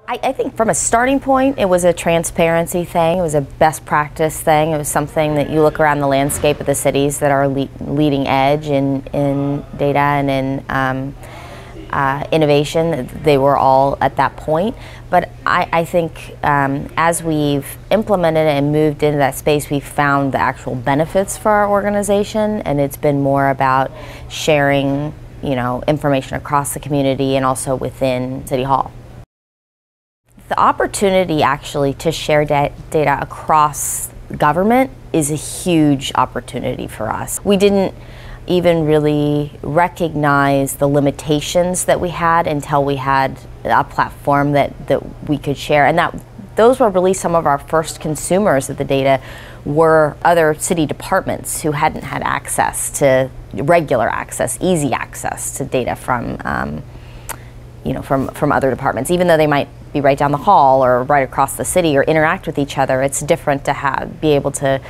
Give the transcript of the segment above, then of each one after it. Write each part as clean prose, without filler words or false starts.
I think from a starting point, it was a transparency thing. It was a best practice thing. It was something that you look around the landscape of the cities that are leading edge in data and in innovation. They were all at that point. But I think as we've implemented it and moved into that space, we've found the actual benefits for our organization, and it's been more about sharing, information across the community and also within City Hall. The opportunity actually to share data across government is a huge opportunity for us. We didn't even really recognize the limitations that we had until we had a platform that we could share, and those were really some of our first consumers of the data were other city departments who hadn't had access to regular access, easy access to data from from other departments, even though they might be right down the hall or right across the city or interact with each other. It's different to be able to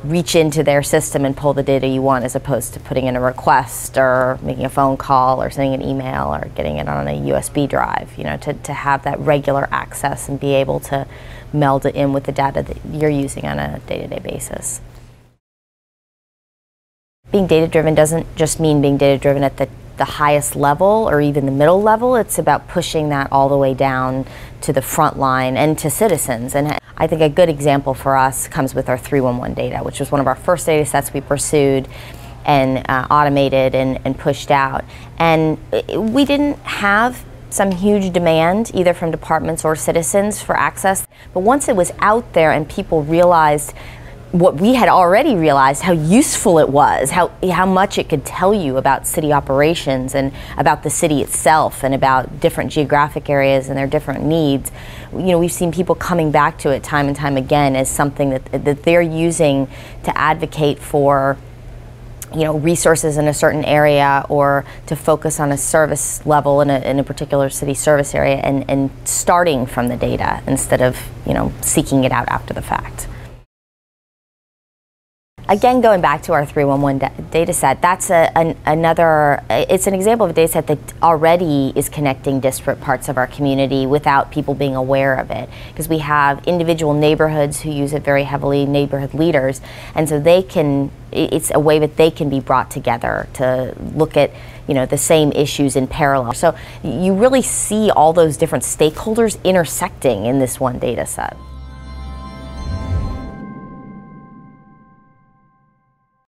reach into their system and pull the data you want, as opposed to putting in a request or making a phone call or sending an email or getting it on a USB drive. To have that regular access and be able to meld it in with the data that you're using on a day-to-day basis. Being data-driven doesn't just mean being data-driven at the highest level or even the middle level. It's about pushing that all the way down to the front line and to citizens. And I think a good example for us comes with our 311 data, which was one of our first data sets we pursued and automated and pushed out. And we didn't have some huge demand either from departments or citizens for access, but once it was out there and people realized what we had already realized, how useful it was, how much it could tell you about city operations and about the city itself and about different geographic areas and their different needs. We've seen people coming back to it time and time again as something that they're using to advocate for resources in a certain area or to focus on a service level in a particular city service area and starting from the data instead of seeking it out after the fact. Again, going back to our 311 data set, that's it's an example of a data set that already is connecting disparate parts of our community without people being aware of it. Because we have individual neighborhoods who use it very heavily, neighborhood leaders, and so it's a way that they can be brought together to look at the same issues in parallel. So you really see all those different stakeholders intersecting in this one data set.